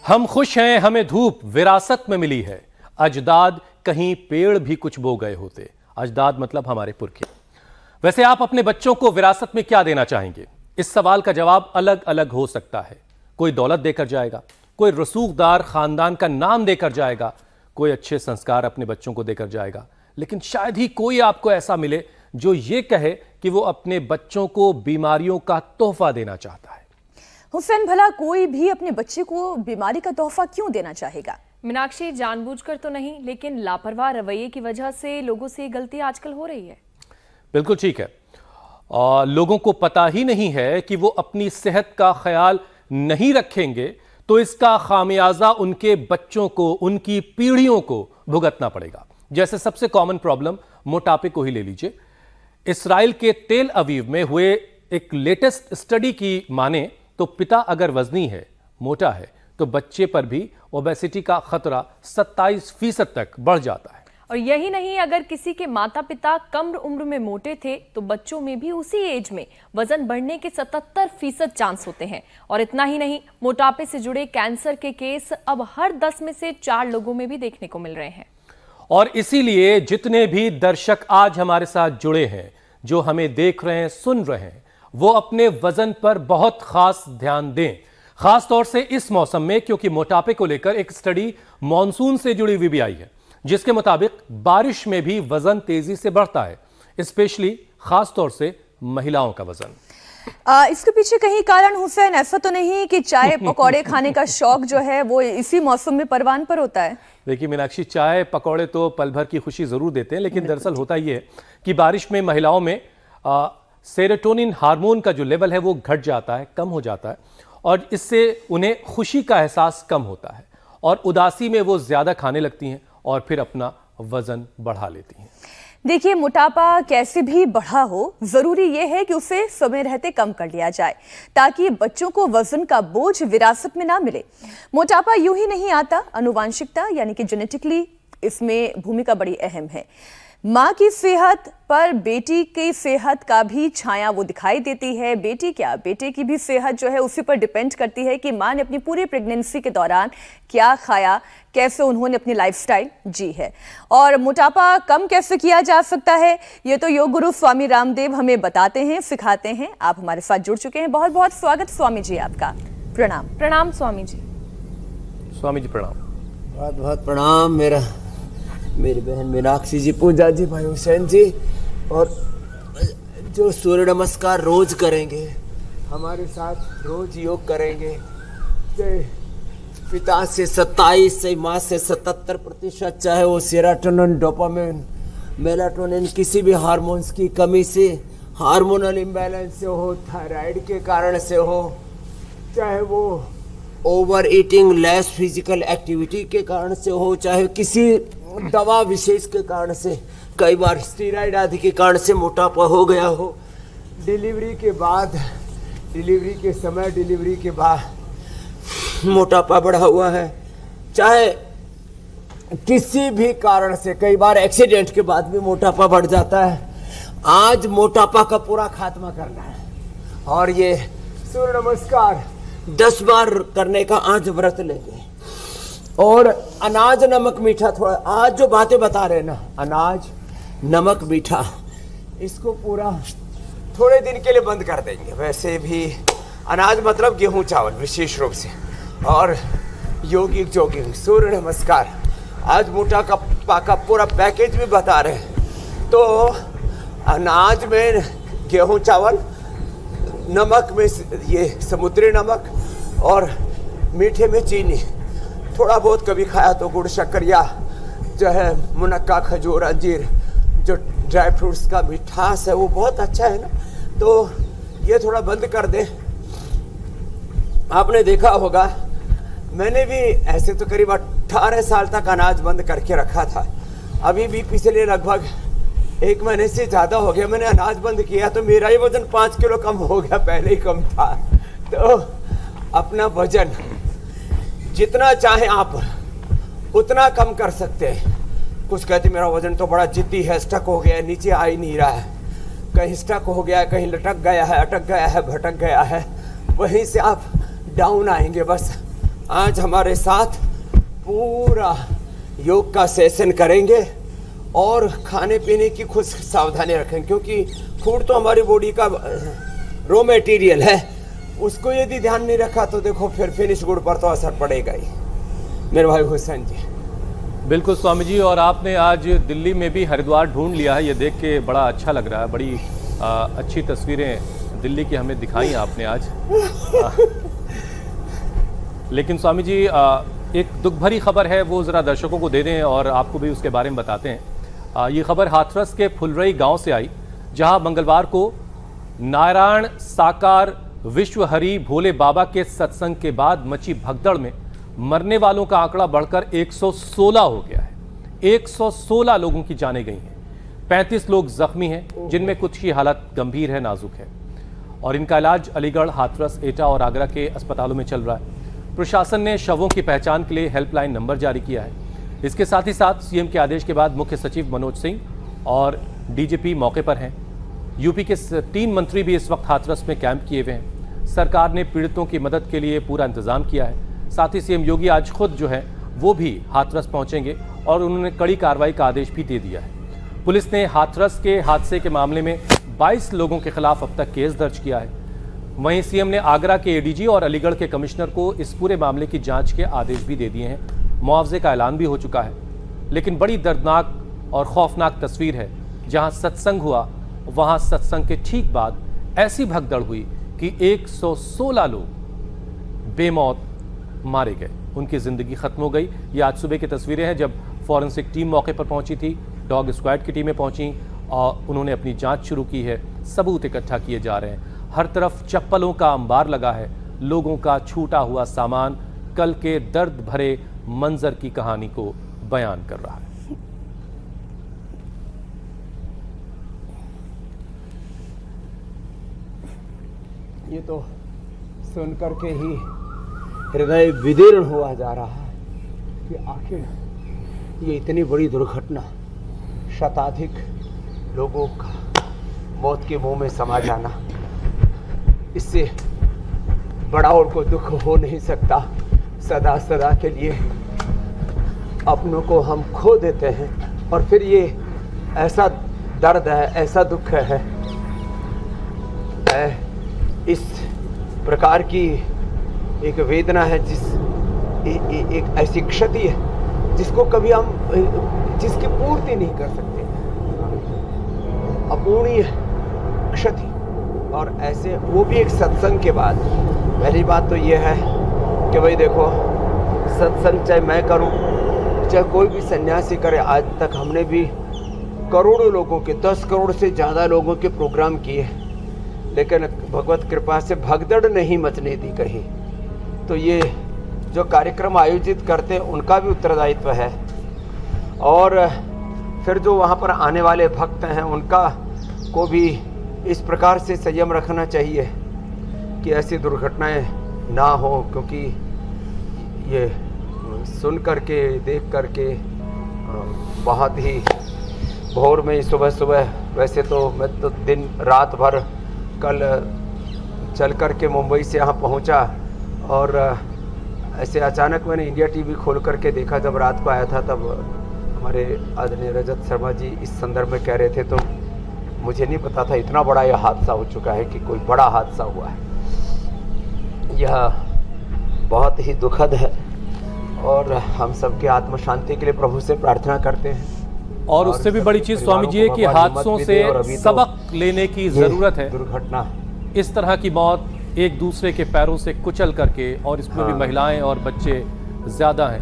हम खुश हैं, हमें धूप विरासत में मिली है। अजदाद कहीं पेड़ भी कुछ बो गए होते। अजदाद मतलब हमारे पुरखे। वैसे आप अपने बच्चों को विरासत में क्या देना चाहेंगे? इस सवाल का जवाब अलग अलग हो सकता है। कोई दौलत देकर जाएगा, कोई रसूखदार खानदान का नाम देकर जाएगा, कोई अच्छे संस्कार अपने बच्चों को देकर जाएगा, लेकिन शायद ही कोई आपको ऐसा मिले जो ये कहे कि वो अपने बच्चों को बीमारियों का तोहफा देना चाहता है। हुसैन, भला कोई भी अपने बच्चे को बीमारी का तोहफा क्यों देना चाहेगा? मीनाक्षी, जानबूझकर तो नहीं, लेकिन लापरवाह रवैये की वजह से लोगों से ये गलती आजकल हो रही है। बिल्कुल ठीक है। लोगों को पता ही नहीं है कि वो अपनी सेहत का ख्याल नहीं रखेंगे तो इसका खामियाजा उनके बच्चों को, उनकी पीढ़ियों को भुगतना पड़ेगा। जैसे सबसे कॉमन प्रॉब्लम मोटापे को ही ले लीजिए। इसराइल के तेल अवीव में हुए एक लेटेस्ट स्टडी की माने तो पिता अगर वजनी है, मोटा है, तो बच्चे पर भी ओबेसिटी का खतरा 27% तक बढ़ जाता है। और यही नहीं, अगर किसी के माता पिता कम उम्र में मोटे थे तो बच्चों में भी उसी एज में वजन बढ़ने के 77% चांस होते हैं। और इतना ही नहीं, मोटापे से जुड़े कैंसर के केस अब हर 10 में से 4 लोगों में भी देखने को मिल रहे हैं। और इसीलिए जितने भी दर्शक आज हमारे साथ जुड़े हैं, जो हमें देख रहे हैं, सुन रहे हैं, वो अपने वजन पर बहुत खास ध्यान दें, खास तौर से इस मौसम में, क्योंकि मोटापे को लेकर एक स्टडी मॉनसून से जुड़ी हुई भी आई है, जिसके मुताबिक बारिश में भी वजन तेजी से बढ़ता है, स्पेशली खास तौर से महिलाओं का वजन। इसके पीछे कहीं कारण, हुसैन, ऐसा तो नहीं कि चाय पकौड़े खाने का शौक जो है वो इसी मौसम में परवान पर होता है? देखिए मीनाक्षी, चाय पकौड़े तो पल भर की खुशी जरूर देते हैं, लेकिन दरअसल होता यह है कि बारिश में महिलाओं में सेरोटोनिन हार्मोन का जो लेवल है वो घट जाता है, कम हो जाता है, और इससे उन्हें खुशी का एहसास कम होता है और उदासी में वो ज्यादा खाने लगती हैं और फिर अपना वजन बढ़ा लेती हैं। देखिए, मोटापा कैसे भी बढ़ा हो, जरूरी यह है कि उसे समय रहते कम कर लिया जाए ताकि बच्चों को वजन का बोझ विरासत में ना मिले। मोटापा यूं ही नहीं आता, अनुवांशिकता यानी कि जेनेटिकली इसमें भूमिका बड़ी अहम है। माँ की सेहत पर बेटी की सेहत का भी छाया वो दिखाई देती है। बेटी क्या, बेटे की भी सेहत जो है उसी पर डिपेंड करती है कि माँ ने अपनी पूरी प्रेगनेंसी के दौरान क्या खाया, कैसे उन्होंने अपनी लाइफस्टाइल जी है। और मोटापा कम कैसे किया जा सकता है, ये तो योग गुरु स्वामी रामदेव हमें बताते हैं, सिखाते हैं। आप हमारे साथ जुड़ चुके हैं, बहुत बहुत स्वागत स्वामी जी आपका। प्रणाम। प्रणाम स्वामी जी। स्वामी जी प्रणाम। बहुत बहुत प्रणाम। मेरी बहन मीनाक्षी जी, पूजा जी, भाई हुसैन जी, और जो सूर्य नमस्कार रोज करेंगे, हमारे साथ रोज योग करेंगे, पिता से 27 से माँ से 77%, चाहे वो सेरोटोनिन, डोपामिन, मेलाटोनिन, किसी भी हार्मोन्स की कमी से, हार्मोनल इम्बैलेंस से हो, थायराइड के कारण से हो, चाहे वो over eating, less physical activity के कारण से हो, चाहे किसी दवा विशेष के कारण से, कई बार स्टेरॉइड आदि के कारण से मोटापा हो गया हो, डिलीवरी के बाद, डिलीवरी के समय, डिलीवरी के बाद मोटापा बढ़ा हुआ है, चाहे किसी भी कारण से, कई बार एक्सीडेंट के बाद भी मोटापा बढ़ जाता है। आज मोटापा का पूरा खात्मा करना है और ये सूर्य नमस्कार 10 बार करने का आज व्रत लेंगे। और अनाज, नमक, मीठा, थोड़ा आज जो बातें बता रहे हैं ना, अनाज, नमक, मीठा, इसको पूरा थोड़े दिन के लिए बंद कर देंगे। वैसे भी अनाज मतलब गेहूं चावल विशेष रूप से, और योगिक जोगिंग, सूर्य नमस्कार, आज मोटापा का पूरा पैकेज भी बता रहे हैं। तो अनाज में गेहूं चावल, नमक में ये समुद्री नमक, और मीठे में चीनी, थोड़ा बहुत कभी खाया तो गुड़, शक्कर, या जो है मुनक्का, खजूर, अंजीर, जो ड्राई फ्रूट्स का मिठास है वो बहुत अच्छा है ना, तो ये थोड़ा बंद कर दें। आपने देखा होगा, मैंने भी ऐसे तो करीब 18 साल तक अनाज बंद करके रखा था। अभी भी पिछले लगभग 1 महीने से ज़्यादा हो गया मैंने अनाज बंद किया, तो मेरा ही वजन 5 किलो कम हो गया, पहले ही कम था। तो अपना वजन जितना चाहे आप उतना कम कर सकते हैं। कुछ कहते मेरा वजन तो बड़ा जिद्दी है, स्टक हो गया है, नीचे आ ही नहीं रहा है, कहीं स्टक हो गया है, कहीं लटक गया है, अटक गया है, भटक गया है, वहीं से आप डाउन आएंगे। बस आज हमारे साथ पूरा योग का सेशन करेंगे और खाने पीने की खुद सावधानी रखें, क्योंकि फूड तो हमारी बॉडी का रॉ मटेरियल है। उसको यदि ध्यान नहीं रखा तो देखो फिर फिनिश गुड पर तो असर पड़ेगा ही। मेरे भाई हुसैन जी। बिल्कुल स्वामी जी, और आपने आज दिल्ली में भी हरिद्वार ढूंढ लिया है, ये देख के बड़ा अच्छा लग रहा है। बड़ी अच्छी तस्वीरें दिल्ली की हमें दिखाई आपने आज। लेकिन स्वामी जी एक दुख भरी खबर है, वो ज़रा दर्शकों को दे दें और आपको भी उसके बारे में बताते हैं। ये खबर हाथरस के फुलरई गांव से आई, जहां मंगलवार को नारायण साकार विश्वहरि भोले बाबा के सत्संग के बाद मची भगदड़ में मरने वालों का आंकड़ा बढ़कर 116 हो गया है। 116 लोगों की जानें गई हैं, 35 लोग जख्मी हैं, जिनमें कुछ की हालत गंभीर है, नाजुक है, और इनका इलाज अलीगढ़, हाथरस, एटा और आगरा के अस्पतालों में चल रहा है। प्रशासन ने शवों की पहचान के लिए हेल्पलाइन नंबर जारी किया है। इसके साथ ही साथ सीएम के आदेश के बाद मुख्य सचिव मनोज सिंह और डीजीपी मौके पर हैं। यूपी के 3 मंत्री भी इस वक्त हाथरस में कैंप किए हुए हैं। सरकार ने पीड़ितों की मदद के लिए पूरा इंतजाम किया है। साथ ही सीएम योगी आज खुद जो है वो भी हाथरस पहुंचेंगे और उन्होंने कड़ी कार्रवाई का आदेश भी दे दिया है। पुलिस ने हाथरस के हादसे के मामले में 22 लोगों के खिलाफ अब तक केस दर्ज किया है। वहीं सीएम ने आगरा के एडीजी और अलीगढ़ के कमिश्नर को इस पूरे मामले की जांच के आदेश भी दे दिए हैं। मुआवजे का ऐलान भी हो चुका है। लेकिन बड़ी दर्दनाक और खौफनाक तस्वीर है, जहां सत्संग हुआ वहां सत्संग के ठीक बाद ऐसी भगदड़ हुई कि 116 लोग बेमौत मारे गए, उनकी जिंदगी खत्म हो गई। ये आज सुबह की तस्वीरें हैं, जब फॉरेंसिक टीम मौके पर पहुंची थी, डॉग स्क्वाड की टीमें पहुंची और उन्होंने अपनी जांच शुरू की है। सबूत इकट्ठा किए जा रहे हैं। हर तरफ चप्पलों का अंबार लगा है, लोगों का छूटा हुआ सामान कल के दर्द भरे मंजर की कहानी को बयान कर रहा है। ये तो सुन करके ही हृदय विदीर्ण हुआ जा रहा है कि आखिर ये इतनी बड़ी दुर्घटना, शताधिक लोगों का मौत के मुंह में समा जाना, इससे बड़ा और कोई दुख हो नहीं सकता। सदा सदा के लिए अपनों को हम खो देते हैं और फिर ये ऐसा दर्द है, ऐसा दुख है, इस प्रकार की एक वेदना है, एक ऐसी क्षति है जिसको कभी हम जिसकी पूर्ति नहीं कर सकते, अपूर्णीय क्षति। और ऐसे वो भी एक सत्संग के बाद। पहली बात तो ये है कि भाई देखो, सत्संग चाहे मैं करूं चाहे कोई भी सन्यासी करे, आज तक हमने भी करोड़ों लोगों के, 10 करोड़ से ज़्यादा लोगों के प्रोग्राम किए, लेकिन भगवत कृपा से भगदड़ नहीं मचने दी कहीं। तो ये जो कार्यक्रम आयोजित करते हैं उनका भी उत्तरदायित्व है, और फिर जो वहाँ पर आने वाले भक्त हैं उनका को भी इस प्रकार से संयम रखना चाहिए कि ऐसी दुर्घटनाएं ना हो, क्योंकि ये सुन करके, देख करके बहुत ही भोर में, सुबह सुबह, वैसे तो मैं तो दिन रात भर कल चल कर के मुंबई से यहाँ पहुँचा, और ऐसे अचानक मैंने इंडिया टीवी खोल करके देखा। जब रात को आया था तब हमारे आदरणीय रजत शर्मा जी इस संदर्भ में कह रहे थे, तो मुझे नहीं पता था इतना बड़ा यह हादसा हो चुका है कि कोई बड़ा हादसा हुआ है। यह बहुत ही दुखद है और हम सबके आत्म शांति के लिए प्रभु से प्रार्थना करते हैं। और उससे भी बड़ी चीज स्वामी जी है कि हादसों से सबक लेने की जरूरत है। दुर्घटना, इस तरह की मौत एक दूसरे के पैरों से कुचल करके, और इसमें भी महिलाएं और बच्चे ज्यादा हैं,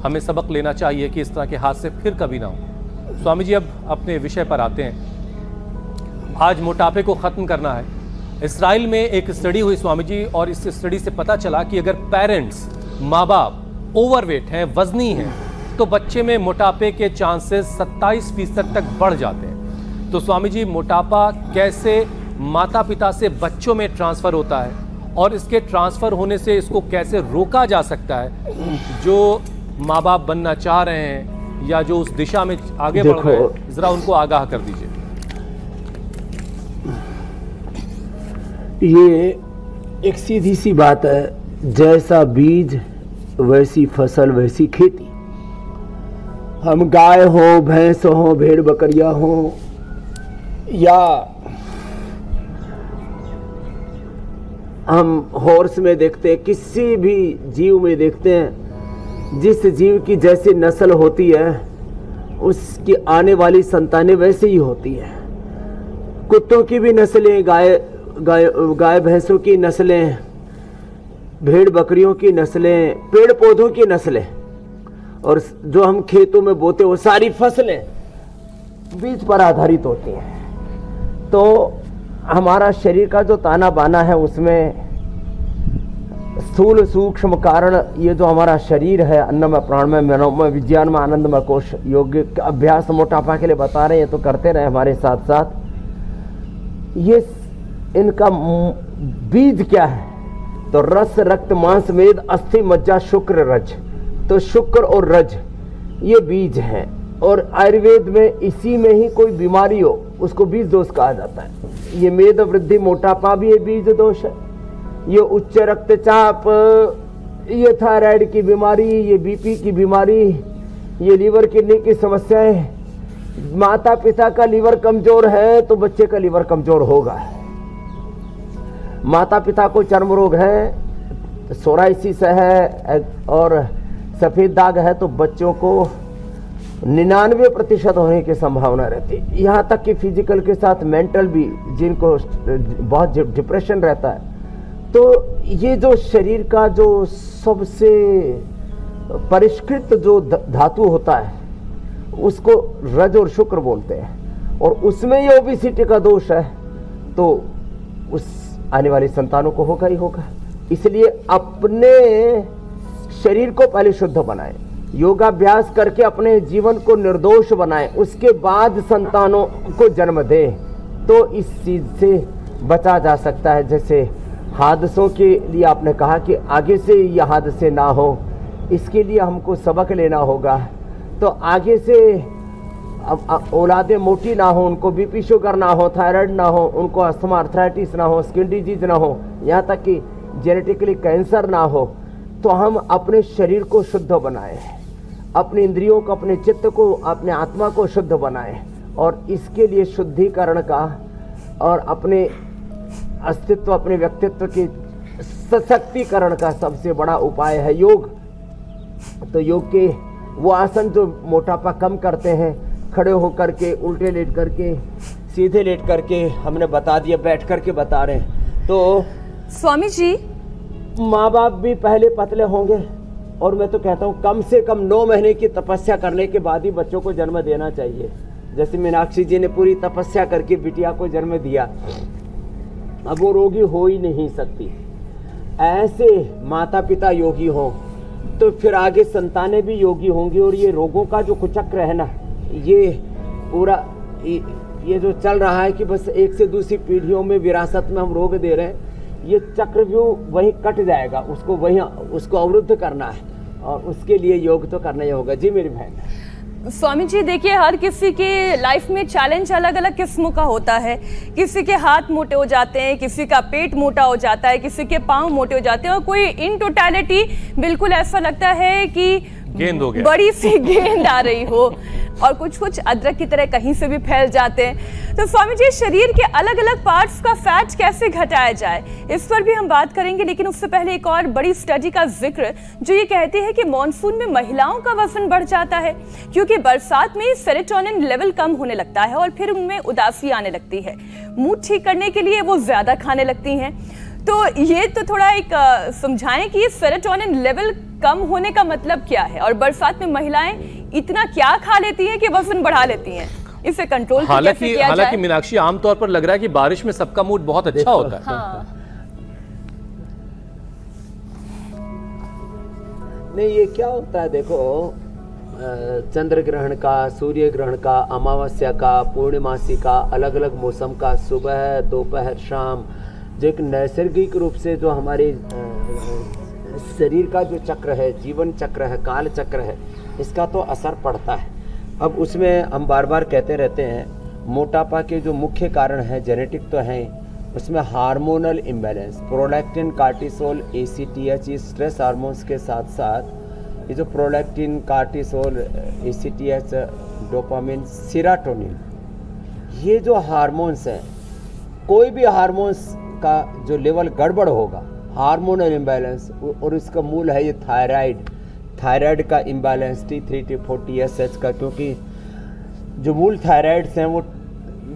हमें सबक लेना चाहिए कि इस तरह के हादसे फिर कभी ना हो। स्वामी जी अब अपने विषय पर आते हैं। आज मोटापे को खत्म करना है। इसराइल में एक स्टडी हुई स्वामी जी, और इस स्टडी से पता चला कि अगर पेरेंट्स, माँ बाप ओवरवेट हैं, वजनी हैं, तो बच्चे में मोटापे के चांसेस 27% तक बढ़ जाते हैं। तो स्वामी जी, मोटापा कैसे माता पिता से बच्चों में ट्रांसफर होता है, और इसके ट्रांसफर होने से इसको कैसे रोका जा सकता है? जो माँ बाप बनना चाह रहे हैं या जो उस दिशा में आगे बढ़ रहे हैं, जरा उनको आगाह कर दीजिए। ये एक सीधी सी बात है, जैसा बीज वैसी फसल वैसी खेती। हम गाय हो, भैंस हो, भेड़ बकरियां हो, या हम हॉर्स में देखते हैं, किसी भी जीव में देखते हैं, जिस जीव की जैसी नस्ल होती है उसकी आने वाली संतानें वैसे ही होती है। कुत्तों की भी नस्लें, गाय भैंसों की नस्लें, भेड़ बकरियों की नस्लें, पेड़ पौधों की नस्लें, और जो हम खेतों में बोते वो सारी फसलें बीज पर आधारित होती हैं। तो हमारा शरीर का जो ताना बाना है उसमें स्थूल सूक्ष्म कारण, ये जो हमारा शरीर है, अन्नमय प्राणमय मनोमय विज्ञानमय आनंदमय कोश, योग अभ्यास मोटापा के लिए बता रहे हैं तो करते रहे हमारे साथ साथ। ये इनका बीज क्या है? तो रस रक्त मांस मेद अस्थि मज्जा शुक्र रज, तो शुक्र और रज ये बीज हैं। और आयुर्वेद में इसी में ही कोई बीमारी हो उसको बीज दोष कहा जाता है। ये मेद वृद्धि मोटापा भी ये बीज दोष है, ये उच्च रक्तचाप, ये थायराइड की बीमारी, ये बीपी की बीमारी, ये लीवर किडनी की समस्याएं। माता पिता का लीवर कमजोर है तो बच्चे का लीवर कमजोर होगा। माता पिता को चर्म रोग है, सोराइसिस है और सफेद दाग है तो बच्चों को 99% होने की संभावना रहती है। यहाँ तक कि फिजिकल के साथ मेंटल भी, जिनको बहुत डिप्रेशन रहता है। तो ये जो शरीर का जो सबसे परिष्कृत जो धातु होता है उसको रज और शुक्र बोलते हैं, और उसमें ये ओबेसिटी का दोष है तो उस आने वाली संतानों को होगा ही होगा। इसलिए अपने शरीर को पहले शुद्ध बनाएं, योगाभ्यास करके अपने जीवन को निर्दोष बनाएं, उसके बाद संतानों को जन्म दें तो इस चीज से बचा जा सकता है। जैसे हादसों के लिए आपने कहा कि आगे से ये हादसे ना हो, इसके लिए हमको सबक लेना होगा। तो आगे से अब औलादें मोटी ना हो, उनको बीपी शुगर ना हो, थायराइड ना हो, उनको अस्थमा आर्थराइटिस ना हो, स्किन डिजीज ना हो, यहाँ तक कि जेनेटिकली कैंसर ना हो। तो हम अपने शरीर को शुद्ध बनाएं, अपने इंद्रियों को, अपने चित्त को, अपने आत्मा को शुद्ध बनाएं, और इसके लिए शुद्धिकरण का और अपने अस्तित्व, अपने व्यक्तित्व के सशक्तिकरण का सबसे बड़ा उपाय है योग। तो योग के वो आसन जो मोटापा कम करते हैं, खड़े होकर के, उल्टे लेट करके, सीधे लेट करके, हमने बता दिया, बैठ करके बता रहे हैं। तो स्वामी जी, माँ बाप भी पहले पतले होंगे, और मैं तो कहता हूँ कम से कम 9 महीने की तपस्या करने के बाद ही बच्चों को जन्म देना चाहिए। जैसे मीनाक्षी जी ने पूरी तपस्या करके बिटिया को जन्म दिया, अब वो रोगी हो ही नहीं सकती। ऐसे माता पिता योगी हों तो फिर आगे संतानें भी योगी होंगी, और ये रोगों का जो कुचक्र है ना, ये पूरा ये जो चल रहा है कि बस एक से दूसरी पीढ़ियों में विरासत में हम रोग दे रहे हैं, ये चक्रव्यूह वहीं कट जाएगा, उसको वहीं उसको अवरुद्ध करना है, और उसके लिए योग तो करना ही होगा। जी मेरी बहन। स्वामी जी देखिए, हर किसी के लाइफ में चैलेंज अलग अलग किस्मों का होता है। किसी के हाथ मोटे हो जाते हैं, किसी का पेट मोटा हो जाता है, किसी के पाँव मोटे हो जाते हैं, और कोई इन टोटलिटी बिल्कुल ऐसा लगता है कि गेंद हो गया, बड़ी सी गेंद आ रही हो, और कुछ कुछ अदरक की तरह कहीं से भी फैल जाते हैं। तो स्वामी जी, शरीर के अलग अलग पार्ट्स का फैट कैसे घटाया जाए, इस पर भी हम बात करेंगे, लेकिन उससे पहले एक और बड़ी स्टडी का जिक्र जो ये कहती है कि मॉनसून में महिलाओं का वजन बढ़ जाता है, क्योंकि बरसात में सेरोटोनिन लेवल कम होने लगता है और फिर उनमें उदासी आने लगती है। मूड ठीक करने के लिए वो ज्यादा खाने लगती हैं। तो ये तो थोड़ा एक समझाएं कि ये सेरोटोनिन लेवल कम होने का मतलब क्या है, और बरसात में महिलाएं इतना क्या खा लेती हैं कि वजन बढ़ा लेती हैं, इसे कंट्रोल कैसे किया जाए? हालांकि मीनाक्षी, आमतौर पर लग रहा है कि बारिश में सबका मूड बहुत अच्छा होता है। हाँ। नहीं, ये क्या होता है, देखो चंद्र ग्रहण का, सूर्य ग्रहण का, अमावस्या का, पूर्णिमासी का, अलग अलग मौसम का, सुबह दोपहर शाम, जो एक नैसर्गिक रूप से जो हमारे शरीर का जो चक्र है, जीवन चक्र है, काल चक्र है, इसका तो असर पड़ता है। अब उसमें हम बार बार कहते रहते हैं, मोटापा के जो मुख्य कारण हैं जेनेटिक तो हैं, उसमें hormonal imbalance, prolactin, cortisol, ACTH, ये स्ट्रेस हार्मोन्स के साथ साथ ये जो prolactin, cortisol, ACTH, dopamine, serotonin, ये जो हार्मोन्स हैं, कोई भी हार्मोन्स का जो लेवल गड़बड़ होगा, हार्मोनल इम्बैलेंस, और इसका मूल है ये थायराइड का इम्बैलेंस, T3, T4, TSH का, क्योंकि जो मूल थायराइड्स हैं वो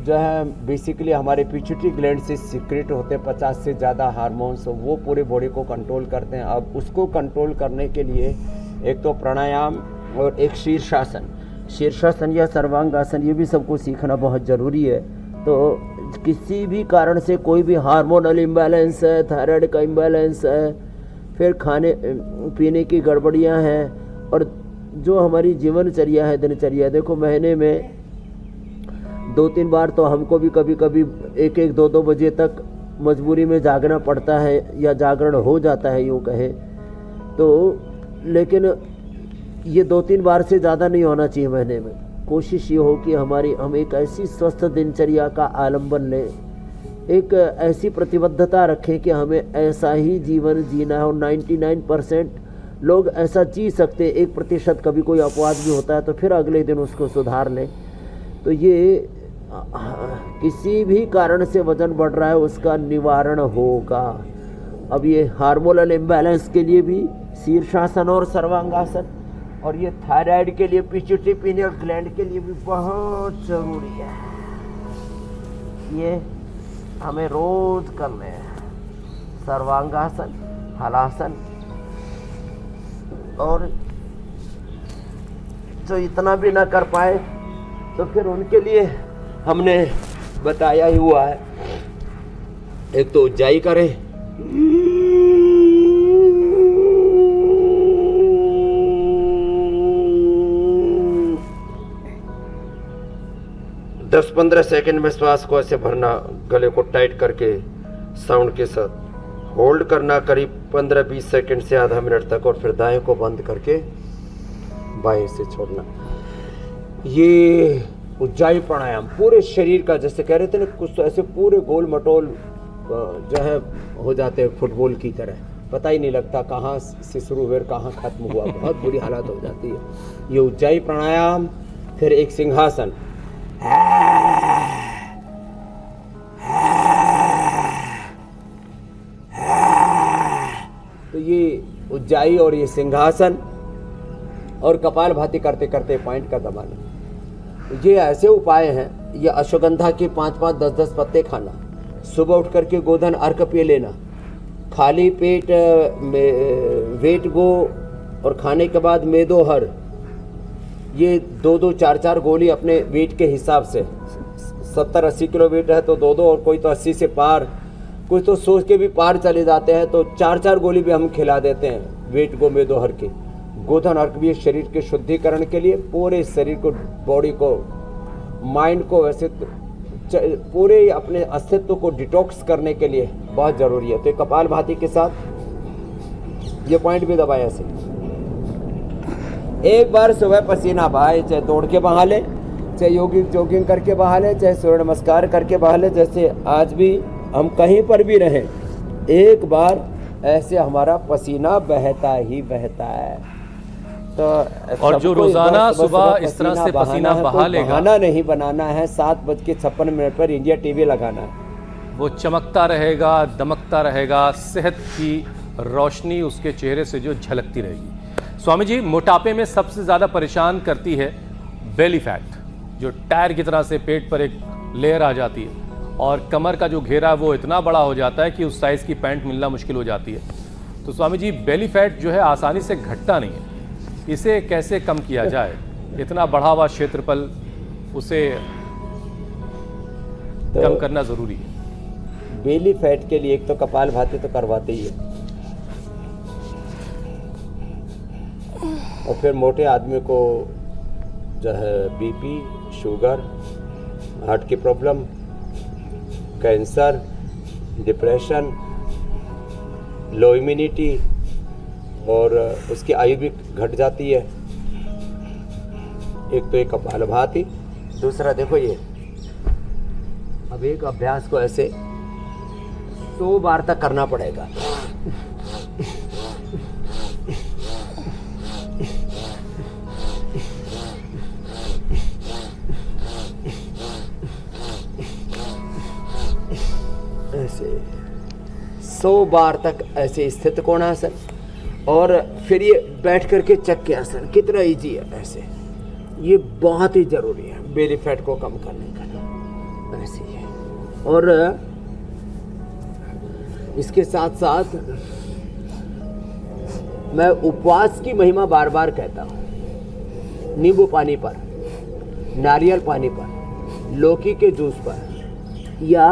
जो है बेसिकली हमारे पिट्यूटरी ग्लैंड से सीक्रेट होते हैं 50 से ज़्यादा हार्मोन्स, वो पूरे बॉडी को कंट्रोल करते हैं। अब उसको कंट्रोल करने के लिए एक तो प्राणायाम और एक शीर्षासन या सर्वांगासन, ये भी सबको सीखना बहुत ज़रूरी है। तो किसी भी कारण से कोई भी हार्मोनल इम्बैलेंस है, थायराइड का इम्बैलेंस है, फिर खाने पीने की गड़बड़ियाँ हैं, और जो हमारी जीवनचर्या है, दिनचर्या, देखो महीने में 2-3 बार तो हमको भी कभी कभी 1-1, 2-2 बजे तक मजबूरी में जागना पड़ता है, या जागरण हो जाता है यूँ कहें तो, लेकिन ये 2-3 बार से ज़्यादा नहीं होना चाहिए महीने में। कोशिश ये हो कि हम एक ऐसी स्वस्थ दिनचर्या का आलम्बन लें, एक ऐसी प्रतिबद्धता रखें कि हमें ऐसा ही जीवन जीना है, और 99% लोग ऐसा जी सकते, 1% कभी कोई अपवाद भी होता है तो फिर अगले दिन उसको सुधार लें। तो ये किसी भी कारण से वज़न बढ़ रहा है उसका निवारण होगा। अब ये हार्मोनल इम्बैलेंस के लिए भी शीर्षासन और सर्वांगासन, और ये थायराइड के लिए, पिट्यूटरी पीनियल ग्लैंड के लिए भी बहुत ज़रूरी है। ये हमें रोज करने हैं, सर्वांगासन, हलासन, और जो इतना भी ना कर पाए तो फिर उनके लिए हमने बताया ही हुआ है। एक तो उज्जाई करें, 10-15 सेकंड में श्वास को ऐसे भरना, गले को टाइट करके साउंड के साथ होल्ड करना करीब 15-20 सेकंड से आधा मिनट तक, और फिर दाएं को बंद करके बाएं से छोड़ना। ये उज्जाई प्राणायाम पूरे शरीर का, जैसे कह रहे थे ना, कुछ तो ऐसे पूरे गोल मटोल जो है हो जाते हैं फुटबॉल की तरह, पता ही नहीं लगता कहाँ से शुरू हुए कहाँ खत्म हुआ, बहुत बुरी हालत हो जाती है। ये उज्जाई प्राणायाम, फिर एक सिंहासन, तो ये उज्जाई और ये सिंहासन और कपालभाति करते करते पॉइंट का दबाना, ये ऐसे उपाय हैं। ये अश्वगंधा के 5-5, 10-10 पत्ते खाना, सुबह उठ करके गोधन अर्क पी लेना, खाली पेट वेट गो, और खाने के बाद मेदोहर, ये 2-2, 4-4 गोली अपने वेट के हिसाब से, 70-80 किलो वेट है तो 2-2, और कोई तो 80 से पार, कुछ तो सोच के भी पार चले जाते हैं तो 4-4 गोली भी हम खिला देते हैं वेट गो मेदोहर की। गोधन अर्क भी शरीर के शुद्धिकरण के लिए, पूरे शरीर को, बॉडी को, माइंड को, वैसे पूरे अपने अस्तित्व को डिटॉक्स करने के लिए बहुत ज़रूरी है। तो कपालभाति के साथ ये पॉइंट भी दबाया ऐसे। एक बार सुबह पसीना बहाए, चाहे दौड़ के बहा ले, चाहे जॉगिंग करके बहा ले, चाहे सूर्य नमस्कार करके बहा ले, जैसे आज भी हम कहीं पर भी रहें, एक बार ऐसे हमारा पसीना बहता ही बहता है। तो और जो रोजाना सुबह इस तरह से पसीना बहा लेगा, बहाना नहीं बनाना है, 7:56 पर इंडिया टीवी लगाना है, वो चमकता रहेगा, दमकता रहेगा, सेहत की रोशनी उसके चेहरे से जो झलकती रहेगी। स्वामी जी, मोटापे में सबसे ज्यादा परेशान करती है बेली फैट, जो टायर की तरह से पेट पर एक लेयर आ जाती है, और कमर का जो घेरा वो इतना बड़ा हो जाता है कि उस साइज की पैंट मिलना मुश्किल हो जाती है। तो स्वामी जी, बेली फैट जो है आसानी से घटता नहीं है, इसे कैसे कम किया जाए? इतना बढ़ा हुआ क्षेत्रफल, उसे तो कम करना जरूरी है। बेली फैट के लिए एक तो कपालभाति तो करवाते ही है, और फिर मोटे आदमी को जो है बीपी, शुगर, हार्ट की प्रॉब्लम, कैंसर, डिप्रेशन, लो इम्यूनिटी, और उसकी आयु भी घट जाती है। एक तो एक कपालभाति, दूसरा देखो ये, अब एक अभ्यास को ऐसे 100 बार तक करना पड़ेगा। ऐसे 100 बार तक ऐसे स्थित कोणासन, और फिर ये बैठ करके चक्के आसन। कितना इजी है ऐसे, ये बहुत ही जरूरी है बेली फैट को कम करने का। ऐसे ही है। और इसके साथ साथ मैं उपवास की महिमा बार बार कहता हूँ। नींबू पानी पर, नारियल पानी पर, लौकी के जूस पर, या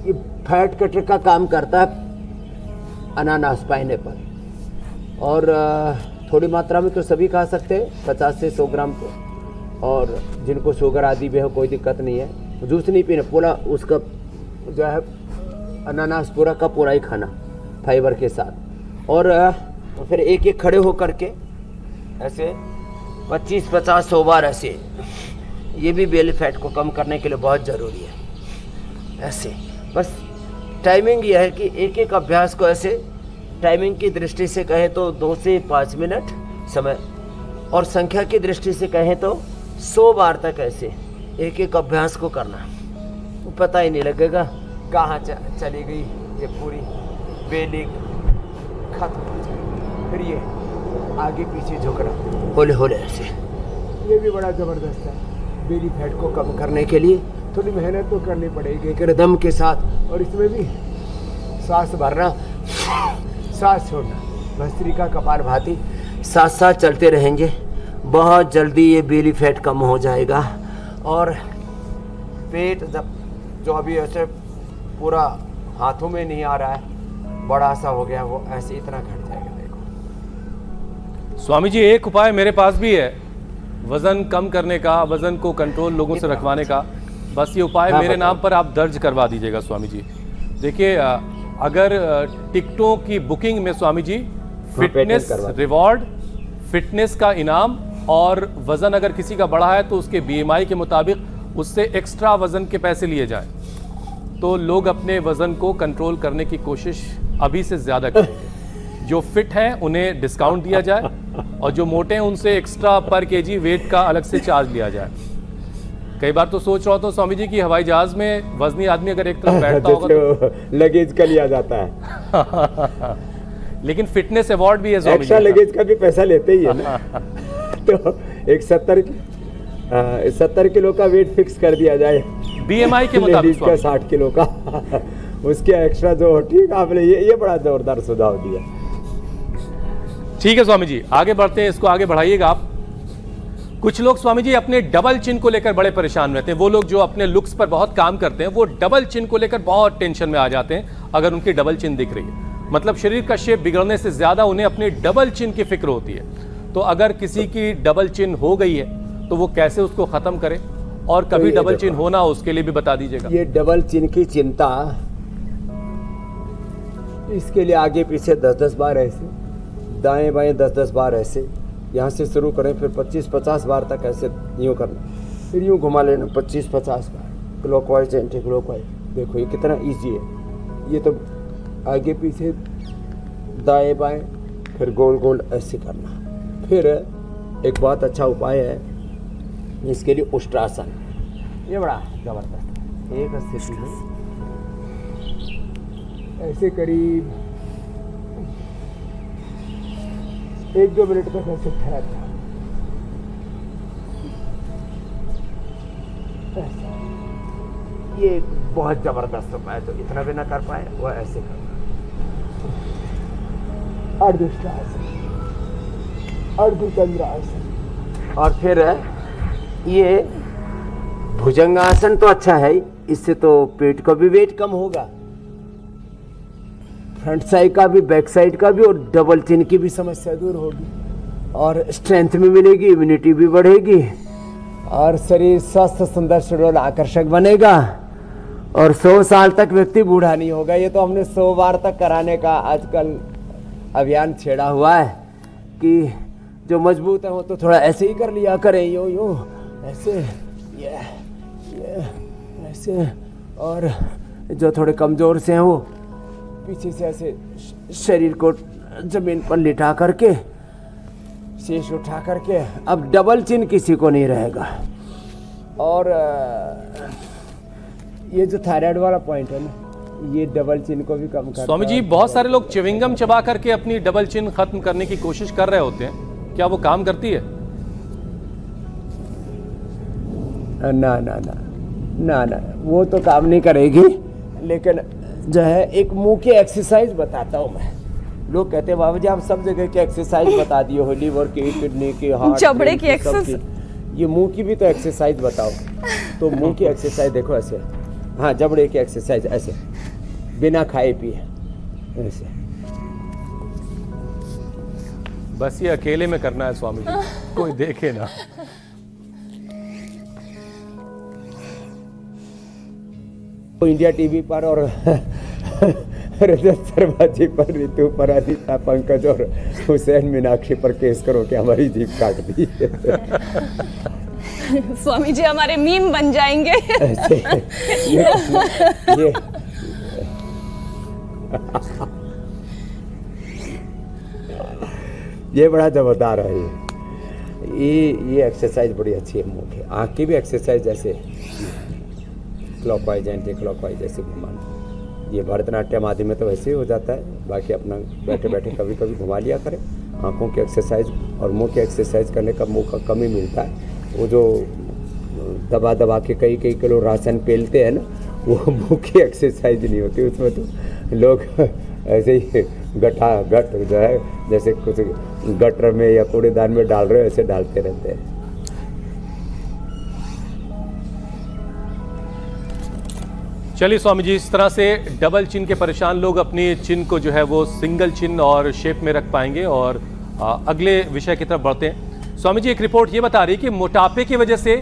ये फैट कटर का काम करता है अनानास पाने पर। और थोड़ी मात्रा में तो सभी खा सकते हैं, 50 से 100 ग्राम को। और जिनको शुगर आदि भी है कोई दिक्कत नहीं है, जूस नहीं पीना, पूरा उसका जो है अनानास पूरा का पूरा ही खाना फाइबर के साथ। और फिर एक एक खड़े होकर के ऐसे 25, 50, 100 बार ऐसे, ये भी बेली फैट को कम करने के लिए बहुत ज़रूरी है। ऐसे बस टाइमिंग यह है कि एक एक अभ्यास को ऐसे टाइमिंग की दृष्टि से कहें तो 2 से 5 मिनट समय, और संख्या की दृष्टि से कहें तो 100 बार तक ऐसे एक एक अभ्यास को करना। तो पता ही नहीं लगेगा कहाँ चली गई ये पूरी बेली, खत्म हो जाएगी। फिर ये आगे पीछे झुकना होले होले ऐसे, ये भी बड़ा ज़बरदस्त है। बेली फैट को कम करने के लिए थोड़ी मेहनत तो करनी पड़ेगी एक दम के साथ, और इसमें भी सांस भरना, सांस छोड़ना, भस्त्रिका कपालभाति साथ साथ चलते रहेंगे। बहुत जल्दी ये बेली फैट कम हो जाएगा। और पेट जब जो अभी ऐसे पूरा हाथों में नहीं आ रहा है, बड़ा सा हो गया, वो ऐसे इतना घट जाएगा। देखो स्वामी जी, एक उपाय मेरे पास भी है वजन कम करने का, वजन को कंट्रोल लोगों से रखवाने का। बस ये उपाय मेरे नाम पर आप दर्ज करवा दीजिएगा स्वामी जी। देखिए, अगर टिकटों की बुकिंग में Swami ji fitness reward, fitness का इनाम, और वजन अगर किसी का बढ़ा है तो उसके बीएमआई के मुताबिक उससे एक्स्ट्रा वजन के पैसे लिए जाएं, तो लोग अपने वजन को कंट्रोल करने की कोशिश अभी से ज्यादा करेंगे। जो फिट हैं उन्हें डिस्काउंट दिया जाए, और जो मोटे हैं उनसे एक्स्ट्रा पर केजी वेट का अलग से चार्ज लिया जाए। कई बार तो सोच रहा होता हूँ स्वामी जी की हवाई जहाज में वजनी आदमी अगर एक तरफ बैठता होगा तो लगेज का लिया जाता है लेकिन फिटनेस अवार्ड भी है स्वामी जी। एक्स्ट्रा लगेज का भी पैसा लेते ही है ना तो एक 70 किलो का वेट फिक्स कर दिया जाए बीएमआई के मुताबिक, का 60 किलो का उसके एक्स्ट्रा जो, ठीक आपने ये बड़ा जोरदार सुझाव दिया। ठीक है स्वामी जी, आगे बढ़ते हैं, इसको आगे बढ़ाइएगा आप। कुछ लोग स्वामी जी अपने डबल चिन को लेकर बड़े परेशान रहते हैं। वो लोग जो अपने लुक्स पर बहुत काम करते हैं, वो डबल चिन को लेकर बहुत टेंशन में आ जाते हैं अगर उनकी डबल चिन दिख रही है। मतलब शरीर का शेप बिगड़ने से ज्यादा उन्हें अपनी डबल चिन की फिक्र होती है। तो अगर किसी की डबल चिन हो गई है तो वो कैसे उसको खत्म करे, और कभी डबल चिन होना हो उसके लिए भी बता दीजिएगा। ये डबल चिन की चिंता, इसके लिए आगे पीछे 10-10 बार ऐसे, दाएं बाएं 10-10 बार ऐसे, यहाँ से शुरू करें, फिर 25-50 बार तक ऐसे यूँ करना, फिर यूँ घुमा लेना 25-50 बार, क्लॉकवाइज एंटी क्लॉकवाइज। देखो ये कितना इजी है। ये तो आगे पीछे दाएं बाएं फिर गोल गोल ऐसे करना। फिर एक बहुत अच्छा उपाय है इसके लिए, उष्ट्रासन। ये बड़ा जबरदस्त है। एक स्थिति में ऐसे करीब 1-2 मिनट तक ऐसे ठहरना। ये बहुत जबरदस्त उपाय, तो इतना भी ना कर पाए वो ऐसे करना। अर्धुष्ट्रासन, अर्धचंद्रासन, और फिर ये भुजंगासन तो अच्छा है, इससे तो पेट का भी वेट कम होगा, फ्रंट साइड का भी, बैक साइड का भी, और डबल चिन की भी समस्या दूर होगी, और स्ट्रेंथ भी मिलेगी, इम्यूनिटी भी बढ़ेगी, और शरीर स्वस्थ, सुंदर, सुडौल, आकर्षक बनेगा, और 100 साल तक व्यक्ति बूढ़ा नहीं होगा। ये तो हमने 100 बार तक कराने का आजकल अभियान छेड़ा हुआ है कि जो मजबूत है वो तो थोड़ा ऐसे ही कर लिया करें, यूँ यूँ ऐसे, ये ऐसे, और जो थोड़े कमज़ोर से हैं वो पीछे से ऐसे शरीर को ज़मीन पर लिटा करके, शीश उठा करके, अब डबल चिन किसी को नहीं रहेगा। और ये जो थायराइड वाला पॉइंट है ना, ये डबल चिन को भी कम करता है। स्वामी जी, बहुत सारे लोग च्युइंगम चबा करके अपनी डबल चिन खत्म करने की कोशिश कर रहे होते हैं, क्या वो काम करती है? ना ना ना ना ना, वो तो काम नहीं करेगी, लेकिन जो है एक मुंह की एक्सरसाइज बताता हूँ मैं। लोग कहते हैं बाबा जी आप सब जगह की एक्सरसाइज बता दिए हो, लीवर की, किडनी की, हार्ट, जबड़े की एक्सरसाइज, ये मुंह की भी तो एक्सरसाइज बताओ। तो मुंह की एक्सरसाइज देखो ऐसे, हाँ जबड़े की एक्सरसाइज ऐसे, बिना खाए पिए ऐसे। बस ये अकेले में करना है स्वामी जी, कोई देखे ना। तो इंडिया टीवी पर और रजत शर्मा जी पर, ऋतु पर, अनिता, पंकज और हुसैन मीनाक्षी पर केस करो कि हमारी जीभ काट दी। स्वामी जी हमारे मीम बन जाएंगे। ये बड़ा जबरदार है। ये एक्सरसाइज बड़ी अच्छी है मुंह की। आँख की भी एक्सरसाइज, जैसे क्लॉकवाइज एंटी क्लॉकवाइज जैसे घुमाना। ये भरतनाट्यम आदि में तो वैसे ही हो जाता है, बाकी अपना बैठे बैठे कभी कभी घुमा लिया करें। आँखों की एक्सरसाइज और मुंह की एक्सरसाइज करने का मुंह का कमी मिलता है। वो जो दबा दबा के कई किलो राशन पेलते हैं ना, वो मुंह की एक्सरसाइज नहीं होती। उसमें तो लोग ऐसे ही गट जो है, जैसे कुछ गटर में या कूड़ेदान में डाल रहे हो, ऐसे डालते रहते हैं। चलिए स्वामी जी, इस तरह से डबल चिन के परेशान लोग अपनी चिन को जो है वो सिंगल चिन और शेप में रख पाएंगे। और अगले विषय की तरफ बढ़ते हैं। स्वामी जी, एक रिपोर्ट ये बता रही है कि मोटापे की वजह से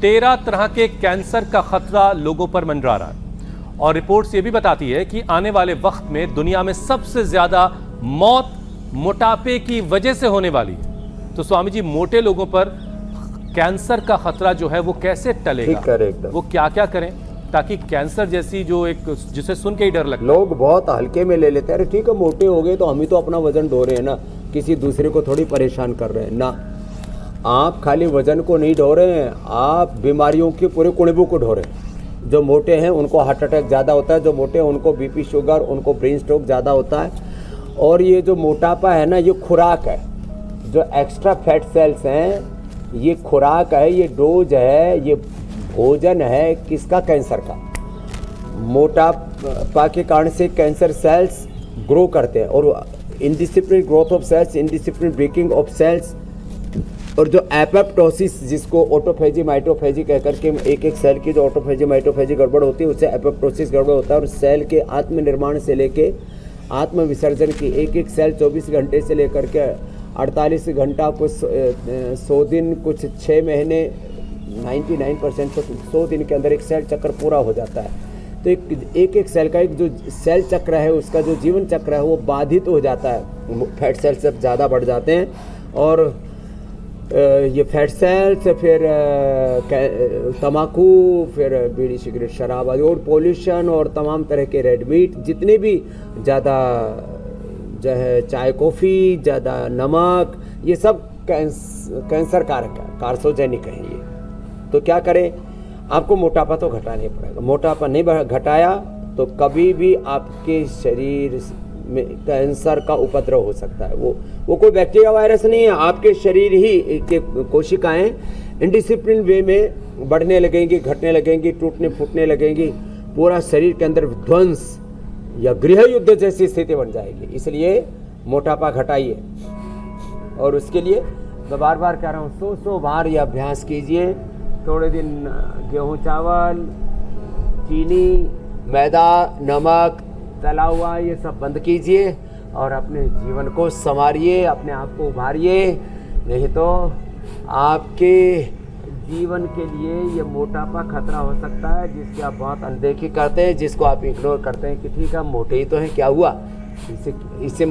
13 तरह के कैंसर का खतरा लोगों पर मंडरा रहा है। और रिपोर्ट्स ये भी बताती है कि आने वाले वक्त में दुनिया में सबसे ज्यादा मौत मोटापे की वजह से होने वाली है। तो स्वामी जी, मोटे लोगों पर कैंसर का खतरा जो है वो कैसे टलेगा? वो क्या क्या करें ताकि कैंसर जैसी जो एक, जिसे सुन के ही डर लगता है। लोग बहुत हल्के में ले लेते हैं। अरे ठीक है, मोटे हो गए तो हम ही तो अपना वजन ढो रहे हैं ना, किसी दूसरे को थोड़ी परेशान कर रहे हैं ना। आप खाली वजन को नहीं ढो रहे हैं, आप बीमारियों के पूरे कुणबू को ढो रहे हैं। जो मोटे हैं उनको हार्ट अटैक ज़्यादा होता है, जो मोटे हैं उनको बीपी शुगर, उनको ब्रेन स्ट्रोक ज़्यादा होता है। और ये जो मोटापा है ना, ये खुराक है। जो एक्स्ट्रा फैट सेल्स हैं, ये खुराक है, ये डोज है, ये भोजन है किसका? कैंसर का। मोटापा के कारण से कैंसर सेल्स ग्रो करते हैं, और indiscipline growth of cells, indiscipline breaking of cells, और जो एपोप्टोसिस, जिसको ऑटोफेजी माइटोफेजी कह करके एक सेल की जो ऑटोफेजी माइटोफेजी गड़बड़ होती है उससे एपोप्टोसिस गड़बड़ होता है। और सेल के आत्मनिर्माण से लेके आत्म विसर्जन की एक सेल 24 घंटे से लेकर के 48 घंटा, कुछ 100 दिन, कुछ 6 महीने, 99% तो 100 दिन के अंदर एक सेल चक्र पूरा हो जाता है। तो एक सेल का एक जो सेल चक्र है, उसका जो जीवन चक्र है वो बाधित हो जाता है। फैट सेल सब ज़्यादा बढ़ जाते हैं, और ये फैट सेल्स, फिर तम्बाकू, फिर बीड़ी सिगरेट शराब आदि, और पोल्यूशन, और तमाम तरह के रेड मीट, जितने भी ज़्यादा जो है चाय कॉफ़ी, ज़्यादा नमक, ये सब कैंसर कारक है, कार्सोजेनिक है ये। तो क्या करें? आपको मोटापा तो घटाना ही पड़ेगा। मोटापा नहीं घटाया तो कभी भी आपके शरीर में कैंसर का उपद्रव हो सकता है। वो कोई बैक्टीरिया वायरस नहीं है, आपके शरीर ही के कोशिकाएं इनडिसिप्लिन वे में बढ़ने लगेंगी, घटने लगेंगी, टूटने फूटने लगेंगी, पूरा शरीर के अंदर ध्वंस या गृह युद्ध जैसी स्थिति बन जाएगी। इसलिए मोटापा घटाइए, और उसके लिए मैं बार बार कह रहा हूँ, 100 बार ये अभ्यास कीजिए। थोड़े दिन गेहूँ चावल, चीनी, मैदा, नमक, तला हुआ, ये सब बंद कीजिए और अपने जीवन को संवारिए, अपने आप को उभारिए। नहीं तो आपके जीवन के लिए ये मोटापा खतरा हो सकता है, जिसकी आप बहुत अनदेखी करते हैं, जिसको आप इग्नोर करते हैं कि ठीक है मोटे ही तो हैं, क्या हुआ, इससे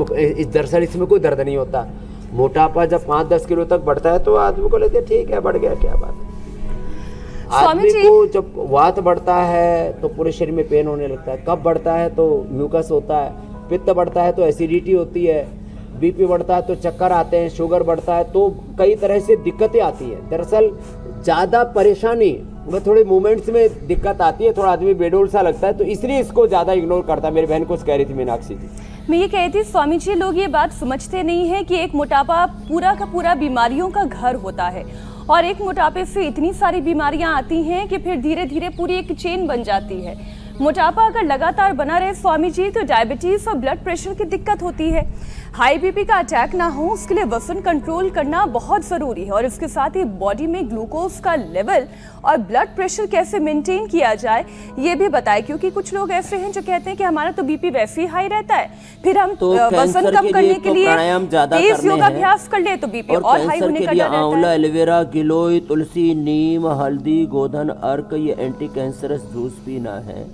दरअसल इसमें कोई दर्द नहीं होता। मोटापा जब 5-10 किलो तक बढ़ता है तो आदमी को लगता है ठीक है बढ़ गया, क्या बात है। आदमी को जब वात बढ़ता है तो पूरे शरीर में पेन होने लगता है, कफ बढ़ता है तो म्यूकस होता है, पित्त बढ़ता है तो एसिडिटी होती है, बीपी बढ़ता है तो चक्कर आते हैं, शुगर बढ़ता है तो कई तरह से दिक्कतें आती है। दरअसल ज़्यादा परेशानी में थोड़ी मूवमेंट्स में दिक्कत आती है, थोड़ा आदमी बेडोल सा लगता है, तो इसलिए इसको ज़्यादा इग्नोर करता है। मेरी बहन कुछ कह रही थी मीनाक्षी जी। मैं ये कह रही थी स्वामी जी, लोग ये बात समझते नहीं है कि एक मोटापा पूरा का पूरा बीमारियों का घर होता है और एक मोटापे से इतनी सारी बीमारियां आती हैं कि फिर धीरे धीरे पूरी एक चेन बन जाती है। मोटापा अगर लगातार बना रहे स्वामी जी तो डायबिटीज और ब्लड प्रेशर की दिक्कत होती है। हाई बीपी का अटैक ना हो उसके लिए वजन कंट्रोल करना बहुत जरूरी है और इसके साथ ही बॉडी में ग्लूकोज का लेवल और ब्लड प्रेशर कैसे मेंटेन किया जाए ये भी बताएं, क्योंकि कुछ लोग ऐसे हैं जो कहते हैं कि हमारा तो बीपी वैसे ही हाई रहता है, फिर हम तो वजन कम करने के लिए तेज योगाभ्यास कर ले तो बीपी और हाई होने का डर रहता है। आंवला, एलोवेरा, गिलोय, तुलसी, नीम, हल्दी, गोधन, अर्क ये एंटी कैंसरस जूस पीना है।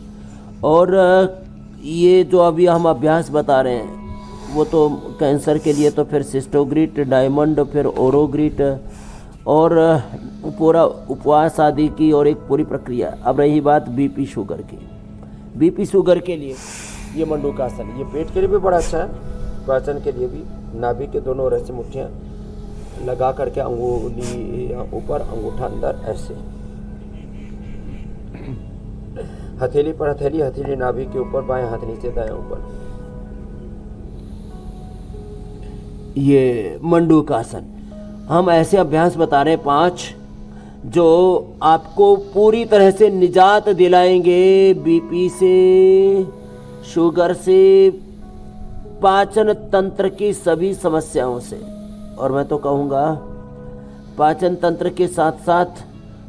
और ये जो अभी हम अभ्यास बता रहे हैं वो तो कैंसर के लिए तो फिर सिस्टोग्रिट, डायमंड, फिर ओरोग्रिट और पूरा उपवास आदि की और एक पूरी प्रक्रिया। अब रही बात बीपी शुगर की। बीपी शुगर के लिए ये मंडूकासन, ये पेट के लिए भी बड़ा अच्छा है, पाचन के लिए भी। नाभि के दोनों ओर ऐसे मुट्ठियाँ लगा करके अंगुली ऊपर, अंगूठा अंदर, ऐसे हथेली पर हथेली, हथेली नाभि के ऊपर, बाएं हाथ नीचे, दाएं ऊपर। ये मंडूकासन हम ऐसे अभ्यास बता रहे हैं 5 जो आपको पूरी तरह से निजात दिलाएंगे बीपी से, शुगर से, पाचन तंत्र की सभी समस्याओं से। और मैं तो कहूँगा पाचन तंत्र के साथ साथ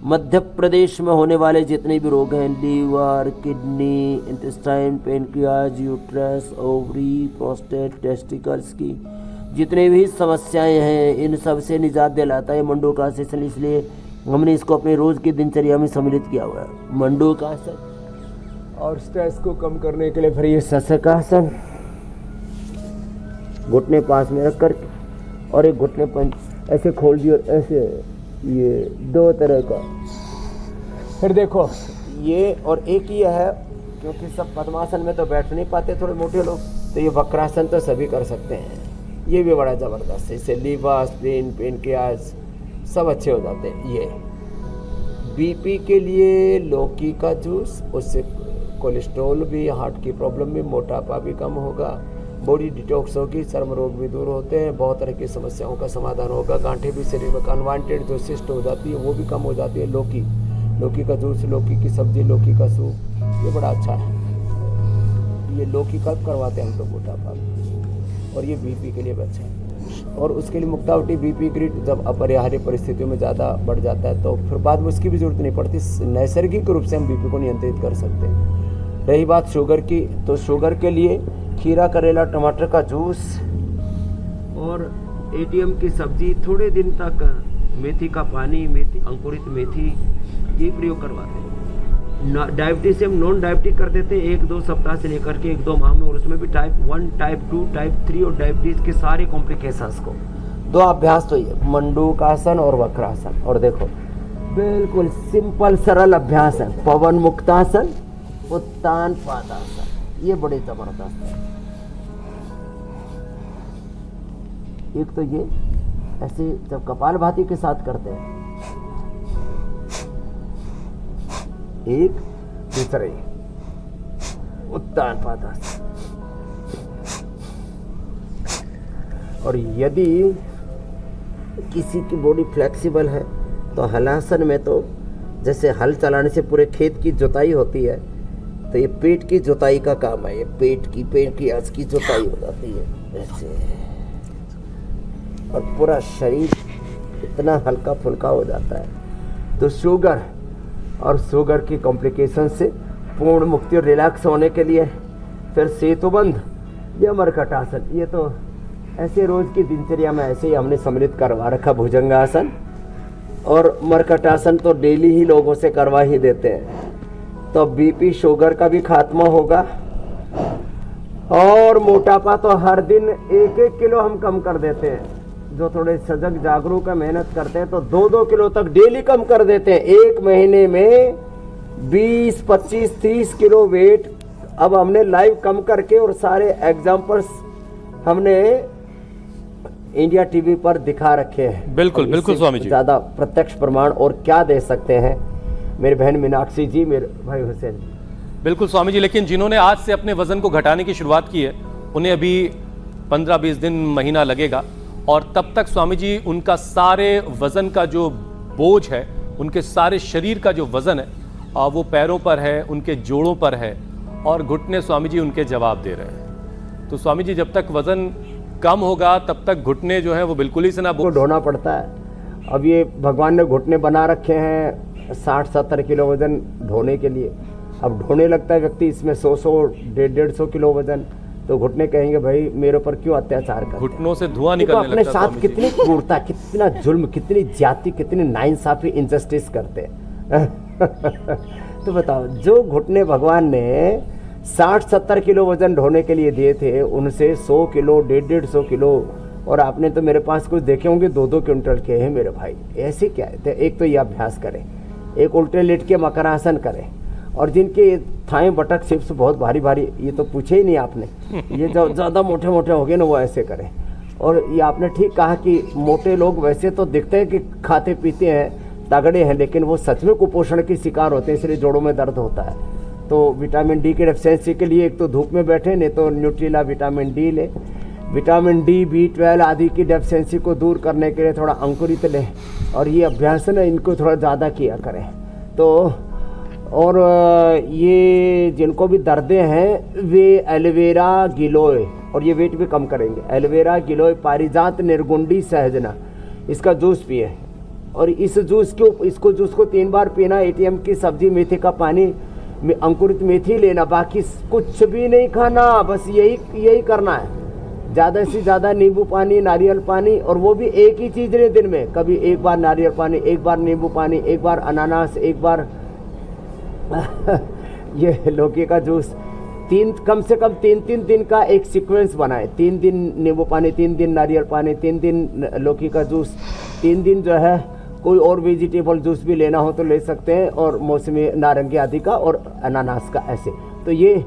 मध्य प्रदेश में होने वाले जितने भी रोग हैं, liver, kidney, intestine, pancreas, uterus, ovary, prostate, testicles की जितने भी समस्याएं हैं इन सब से निजात दिलाता है मंडूकासन। इसलिए हमने इसको अपने रोज की दिनचर्या में सम्मिलित किया हुआ है मंडूकासन। और स्ट्रेस को कम करने के लिए फिर ये शशकासन, घुटने पास में रख करके और एक घुटने पंच ऐसे खोल दिए, ऐसे ये 2 तरह का। फिर देखो ये और एक ये है, क्योंकि सब पद्मासन में तो बैठ नहीं पाते थोड़े मोटे लोग, तो ये वक्रासन तो सभी कर सकते हैं। ये भी बड़ा ज़बरदस्त है, इससे लीवर, स्प्लीन, पेनक्रियाज सब अच्छे हो जाते हैं। ये बीपी के लिए लौकी का जूस, उससे कोलेस्ट्रॉल भी, हार्ट की प्रॉब्लम भी, मोटापा भी कम होगा, बॉडी डिटॉक्स होगी, चर्म रोग भी दूर होते हैं, बहुत तरह की समस्याओं का समाधान होगा। गांठें भी शरीर में अनवांटेड जो सिस्ट हो जाती है वो भी कम हो जाती है। लौकी का जूस, लौकी की सब्जी, लौकी का सूप, ये बड़ा अच्छा है। ये लौकी कब करवाते हैं हम लोग मोटापा, और ये बीपी के लिए भी अच्छा है। और उसके लिए मुक्तावटी बीपी ग्रिड जब अपरिहार्य परिस्थितियों में ज़्यादा बढ़ जाता है तो फिर बाद में उसकी भी जरूरत नहीं पड़ती, नैसर्गिक रूप से हम बीपी को नियंत्रित कर सकते हैं। रही बात शुगर की, तो शुगर के लिए खीरा, करेला, टमाटर का जूस और एटीएम की सब्जी, थोड़े दिन तक मेथी का पानी, मेथी, अंकुरित मेथी, ये प्रयोग करवाते हैं। डायबिटीज से हम नॉन डायबिटिक कर देते हैं 1-2 सप्ताह से लेकर के 1-2 माह में, और उसमें भी टाइप 1, टाइप 2, टाइप 3 और डायबिटीज के सारे कॉम्प्लिकेशंस को। 2 अभ्यास तो ये मंडूकासन और वक्रासन। और देखो बिल्कुल सिंपल सरल अभ्यास है, पवन मुक्तासन, उत्तान पादासन, ये बड़े जबरदस्त है। एक तो ये ऐसे जब कपालभाति के साथ करते हैं, एक दूसरे उत्तान पादासन। और यदि किसी की बॉडी फ्लेक्सिबल है तो हलासन में तो जैसे हल चलाने से पूरे खेत की जुताई होती है, तो ये पेट की जुताई का काम है। ये पेट की आज की जुताई हो जाती है ऐसे, और पूरा शरीर इतना हल्का फुल्का हो जाता है। तो शुगर और शुगर की कॉम्प्लिकेशन से पूर्ण मुक्ति और रिलैक्स होने के लिए फिर सेतुबंध या मरकटासन, ये तो ऐसे रोज की दिनचर्या में ऐसे ही हमने सम्मिलित करवा रखा। भुजंगासन और मरकटासन तो डेली ही लोगों से करवा ही देते हैं, तो बीपी शुगर का भी खात्मा होगा। और मोटापा तो हर दिन 1-1 किलो हम कम कर देते हैं। जो थोड़े सजग जागरूक है, मेहनत करते हैं तो 2-2 किलो तक डेली कम कर देते हैं। एक महीने में 20, 25, 30 किलो वेट अब हमने लाइव कम करके और सारे एग्जाम्पल्स हमने इंडिया टीवी पर दिखा रखे हैं। बिल्कुल बिल्कुल स्वामी जी, ज्यादा प्रत्यक्ष प्रमाण और क्या दे सकते हैं मेरी बहन मीनाक्षी जी, मेरे भाई हुसैन। बिल्कुल स्वामी जी, लेकिन जिन्होंने आज से अपने वजन को घटाने की शुरुआत की है उन्हें अभी 15-20 दिन, महीना लगेगा और तब तक स्वामी जी उनका सारे वजन का जो बोझ है, उनके सारे शरीर का जो वजन है वो पैरों पर है, उनके जोड़ों पर है और घुटने स्वामी जी उनके जवाब दे रहे हैं। तो स्वामी जी जब तक वजन कम होगा तब तक घुटने जो है वो बिल्कुल ही से ना ढोना पड़ता है। अब ये भगवान ने घुटने बना रखे हैं 60-70 किलो वजन ढोने के लिए। अब ढोने लगता है व्यक्ति इसमें 100-150 किलो वजन, तो घुटने कहेंगे भाई मेरे ऊपर क्यों अत्याचार कर, घुटनों से धुआं तो निकलने अपने लगता है। साथ कितनी क्रूरता, कितना जुल्म, कितनी ज्यादती, कितनी नाइंसाफी, इनजस्टिस करते हैं। तो बताओ, जो घुटने भगवान ने 60-70 किलो वजन ढोने के लिए दिए थे, उनसे 100 किलो, 150 किलो, और आपने तो मेरे पास कुछ देखे होंगे 2-2 क्विंटल के हैं मेरे भाई। ऐसे क्या है? एक तो ये अभ्यास करें, एक उल्टे लेट के मकरासन करें, और जिनके थाएं बटक सिप्स बहुत भारी भारी, ये तो पूछे ही नहीं आपने, ये जो ज़्यादा मोटे मोटे हो गए ना वो ऐसे करें। और ये आपने ठीक कहा कि मोटे लोग वैसे तो दिखते हैं कि खाते पीते हैं, तगड़े हैं, लेकिन वो सच में कुपोषण के शिकार होते हैं, इसलिए जोड़ों में दर्द होता है। तो विटामिन डी की डेफिशिएंसी के लिए एक तो धूप में बैठे, नहीं तो न्यूट्रीला विटामिन डी लें। विटामिन डी, B12 आदि की डेफिशिएंसी को दूर करने के लिए थोड़ा अंकुरित लें, और ये अभ्यास है इनको थोड़ा ज़्यादा किया करें। तो और ये जिनको भी दर्दें हैं वे एलोवेरा गिलोय, और ये वेट भी कम करेंगे, एलोवेरा गिलोय पारिजात निर्गुंडी सहजना, इसका जूस पिए। और इस जूस को 3 बार पीना। ATM की सब्जी, मेथी का पानी, अंकुरित मेथी लेना, बाकी कुछ भी नहीं खाना, बस यही करना है। ज़्यादा से ज़्यादा नींबू पानी, नारियल पानी, और वो भी एक ही चीज़ लें दिन में, कभी एक बार नारियल पानी, एक बार नींबू पानी, एक बार अनानास, एक बार ये लौकी का जूस। कम से कम 3 दिन का एक सीक्वेंस बनाए। 3 दिन नींबू पानी, 3 दिन नारियल पानी, 3 दिन लौकी का जूस, 3 दिन जो है कोई और वेजिटेबल जूस भी लेना हो तो ले सकते हैं, और मौसमी नारंगी आदि का और अनानास का, ऐसे। तो ये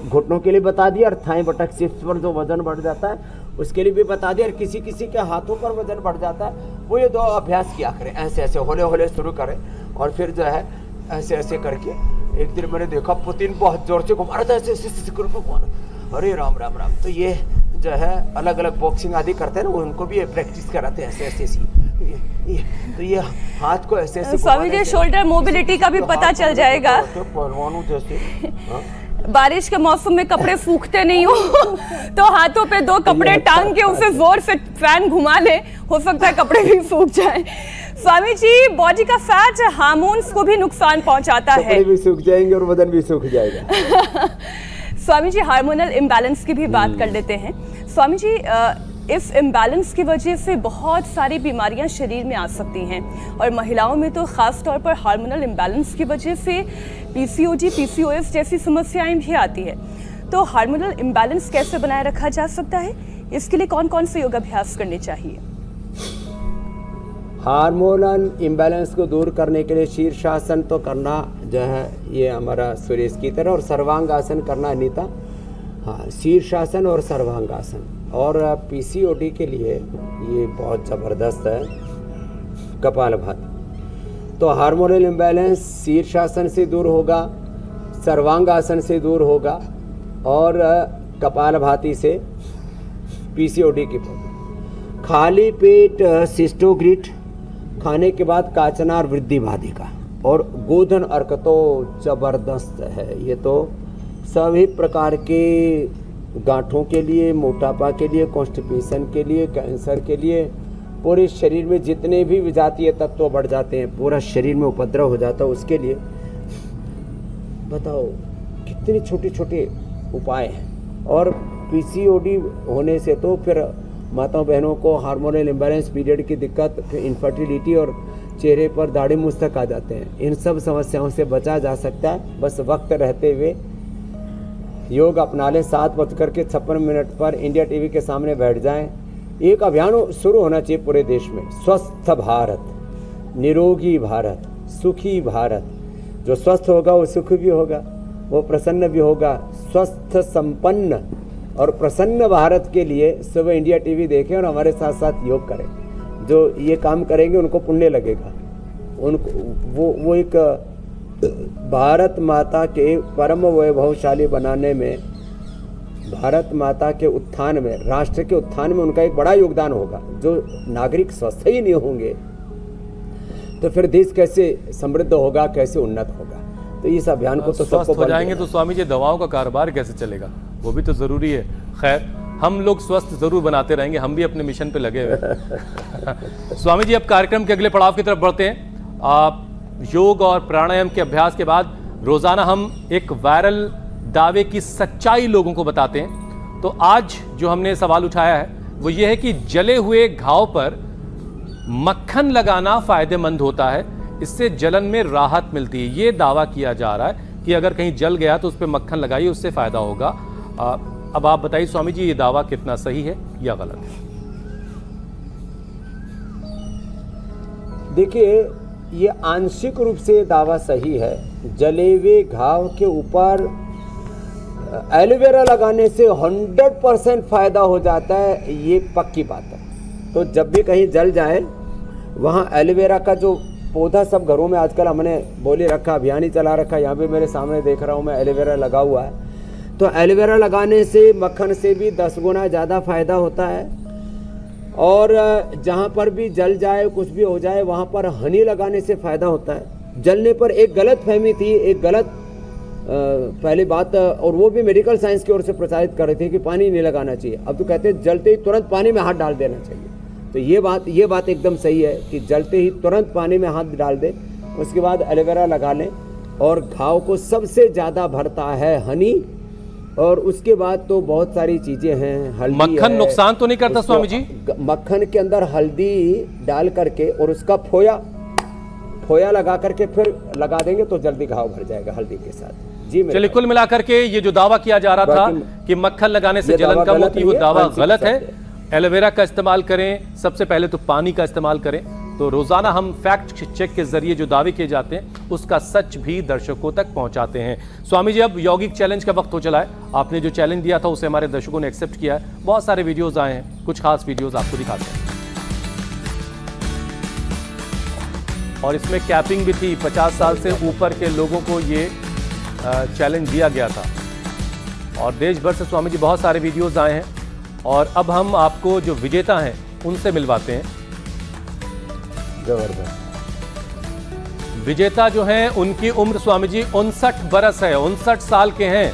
घुटनों के लिए बता दिया, और थाई बटक सिप्स पर जो वजन बढ़ जाता है उसके लिए भी बता दिया, और किसी किसी के हाथों पर वजन बढ़ जाता है, वो ये 2 अभ्यास किया करें, ऐसे ऐसे होले होले शुरू करें, और फिर जो है ऐसे ऐसे करके। एक दिन मैंने देखा पुतिन बहुत जोर से घुमा रहा था, ऐसे करके, अरे राम राम राम। तो ये जो है अलग अलग बॉक्सिंग आदि करते हैं ना, उनको भी प्रैक्टिस कराते हैं ऐसे ऐसे तो ये हाथ को ऐसे ऐसे। स्वामी जी शोल्डर मोबिलिटी का भी पता चल जाएगा। पहलवानों जैसे बारिश के मौसम में कपड़े सूखते नहीं हो तो हाथों पे 2 कपड़े टांग के उसे जोर से फैन घुमा ले, हो सकता है कपड़े भी सूख जाए। स्वामी जी, बॉडी का फैट हार्मोन्स को भी नुकसान पहुंचाता है, कपड़े भी सूख जाएंगे और बदन भी सूख जाएगा। स्वामी जी, हार्मोनल इम्बैलेंस की भी बात कर लेते हैं। स्वामी जी, इस इम्बैलेंस की वजह से बहुत सारी बीमारियां शरीर में आ सकती हैं, और महिलाओं में तो ख़ास तौर पर हार्मोनल इम्बैलेंस की वजह से PCOD, PCOS जैसी समस्याएं भी आती है। तो हार्मोनल इम्बैलेंस कैसे बनाए रखा जा सकता है? इसके लिए कौन कौन से योगाभ्यास करने चाहिए? हार्मोनल इम्बैलेंस को दूर करने के लिए शीर्षासन तो करना जो है ये हमारा सुरेश की तरह, और सर्वांगासन करना अनीता। हाँ, शीर्षासन और सर्वांगासन। और PCOD के लिए ये बहुत ज़बरदस्त है कपालभाति। तो हार्मोनल इम्बैलेंस शीर्षासन से दूर होगा, सर्वांगासन से दूर होगा, और कपालभाति से PCOD की प्रॉब्लम। खाली पेट सिस्टोग्रिट खाने के बाद काचनार वृद्धि बाधिका और गोधन अर्क तो जबरदस्त है। ये तो सभी प्रकार के गांठों के लिए, मोटापा के लिए, कॉन्स्टिपेशन के लिए, कैंसर के लिए, पूरे शरीर में जितने भी विजातीय तत्व बढ़ जाते हैं, पूरा शरीर में उपद्रव हो जाता है, उसके लिए बताओ कितने छोटे छोटे उपाय हैं। और PCOD होने से तो फिर माताओं बहनों को हार्मोनल इम्बैलेंस, पीरियड की दिक्कत, फिर इनफर्टिलिटी और चेहरे पर दाढ़ी मूंछ तक आ जाते हैं। इन सब समस्याओं से बचा जा सकता है, बस वक्त रहते हुए योग अपना लें। 7:56 पर इंडिया टीवी के सामने बैठ जाएं, एक अभियान शुरू होना चाहिए पूरे देश में, स्वस्थ भारत, निरोगी भारत, सुखी भारत। जो स्वस्थ होगा वो सुखी भी होगा, वो प्रसन्न भी होगा। स्वस्थ, संपन्न और प्रसन्न भारत के लिए सुबह इंडिया टीवी देखें और हमारे साथ साथ योग करें। जो ये काम करेंगे उनको पुण्य लगेगा, उनको वो एक भारत माता के परम वैभवशाली बनाने में, भारत माता के उत्थान में, राष्ट्र के उत्थान में उनका एक बड़ा योगदान होगा। जो नागरिक स्वस्थ ही नहीं होंगे तो फिर देश कैसे समृद्ध होगा, कैसे उन्नत होगा। तो इस अभियान को तो स्वस्थ हो जाएंगे तो स्वामी जी दवाओं का कारोबार कैसे चलेगा, वो भी तो जरूरी है। खैर, हम लोग स्वस्थ जरूर बनाते रहेंगे, हम भी अपने मिशन पे लगे हुए। स्वामी जी अब कार्यक्रम के अगले पड़ाव की तरफ बढ़ते हैं। आप योग और प्राणायाम के अभ्यास के बाद रोजाना हम एक वायरल दावे की सच्चाई लोगों को बताते हैं। तो आज जो हमने सवाल उठाया है वो ये है कि जले हुए घाव पर मक्खन लगाना फायदेमंद होता है, इससे जलन में राहत मिलती है। ये दावा किया जा रहा है कि अगर कहीं जल गया तो उस पर मक्खन लगाइए, उससे फायदा होगा। अब आप बताइए स्वामी जी, ये दावा कितना सही है या गलत है? देखिए, ये आंशिक रूप से दावा सही है। जले हुए घाव के ऊपर एलोवेरा लगाने से 100% फायदा हो जाता है, ये पक्की बात है। तो जब भी कहीं जल जाए वहाँ एलोवेरा का जो पौधा, सब घरों में आजकल हमने बोले रखा, अभियान ही चला रखा। यहाँ भी मेरे सामने देख रहा हूँ मैं, एलोवेरा लगा हुआ है। तो एलोवेरा लगाने से मक्खन से भी 10 गुना ज़्यादा फायदा होता है। और जहाँ पर भी जल जाए, कुछ भी हो जाए, वहाँ पर हनी लगाने से फ़ायदा होता है। जलने पर एक गलत फहमी थी, एक गलत पहली बात, और वो भी मेडिकल साइंस की ओर से प्रचारित कर रहे थे कि पानी नहीं लगाना चाहिए। अब तो कहते हैं जलते ही तुरंत पानी में हाथ डाल देना चाहिए। तो ये बात एकदम सही है कि जलते ही तुरंत पानी में हाथ डाल दें, उसके बाद एलोवेरा लगा लें। और घाव को सबसे ज़्यादा भरता है हनी, और उसके बाद तो बहुत सारी चीज़ें हैं। हल्दी, मक्खन नुकसान तो नहीं करता स्वामी जी? मक्खन के अंदर हल्दी डाल करके और उसका फोया लगा करके फिर लगा देंगे तो जल्दी घाव भर जाएगा हल्दी के साथ। जी चलिए, कुल मिलाकर के ये जो दावा किया जा रहा था कि मक्खन लगाने से जलन कम होती है, वो दावा गलत है। एलोवेरा का इस्तेमाल करें, सबसे पहले तो पानी का इस्तेमाल करें। तो रोजाना हम फैक्ट चेक के जरिए जो दावे किए जाते हैं उसका सच भी दर्शकों तक पहुंचाते हैं। स्वामी जी, अब यौगिक चैलेंज का वक्त हो चला है। आपने जो चैलेंज दिया था उसे हमारे दर्शकों ने एक्सेप्ट किया है। बहुत सारे वीडियोज आए हैं, कुछ खास वीडियोज आपको दिखाते हैं। और इसमें कैपिंग भी थी, 50 साल से ऊपर के लोगों को ये चैलेंज दिया गया था। और देश भर से स्वामी जी बहुत सारे वीडियोज आए हैं। और अब हम आपको जो विजेता हैं उनसे मिलवाते हैं। जबरदस्त। विजेता जो हैं उनकी उम्र स्वामी जी 59 बरस है, 59 साल के हैं।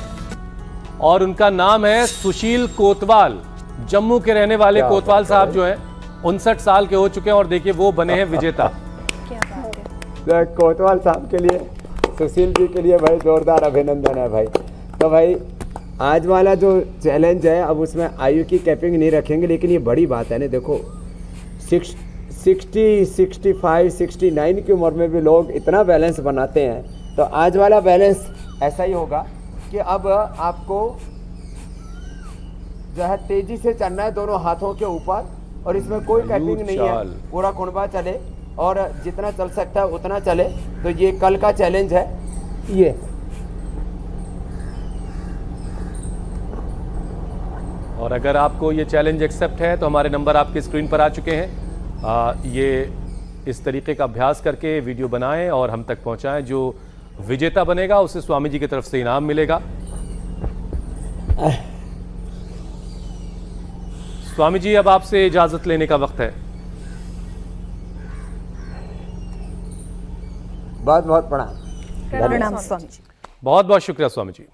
और उनका नाम है सुशील कोतवाल। जम्मू के रहने वाले कोतवाल साहब जो हैं 59 साल के हो चुके हैं और देखिए वो बने हैं विजेता। क्या बात है। कोतवाल साहब के लिए, सुशील जी के लिए भाई जोरदार अभिनंदन है भाई। तो भाई आज वाला जो चैलेंज है, अब उसमें आयु की कैपिंग नहीं रखेंगे, लेकिन ये बड़ी बात है ना। देखो 60, 65, 69 की उम्र में भी लोग इतना बैलेंस बनाते हैं। तो आज वाला बैलेंस ऐसा ही होगा कि अब आपको जो है तेजी से चलना है दोनों हाथों के ऊपर, और इसमें कोई कैपिंग नहीं है। पूरा कुनबा चले और जितना चल सकता है उतना चले। तो ये कल का चैलेंज है ये। और अगर आपको ये चैलेंज एक्सेप्ट है तो हमारे नंबर आपकी स्क्रीन पर आ चुके हैं। ये इस तरीके का अभ्यास करके वीडियो बनाएं और हम तक पहुंचाएं। जो विजेता बनेगा उसे स्वामी जी की तरफ से इनाम मिलेगा। स्वामी जी, अब आपसे इजाजत लेने का वक्त है। बहुत बहुत प्रणाम। प्रणाम स्वामी जी। बहुत बहुत शुक्रिया स्वामी जी।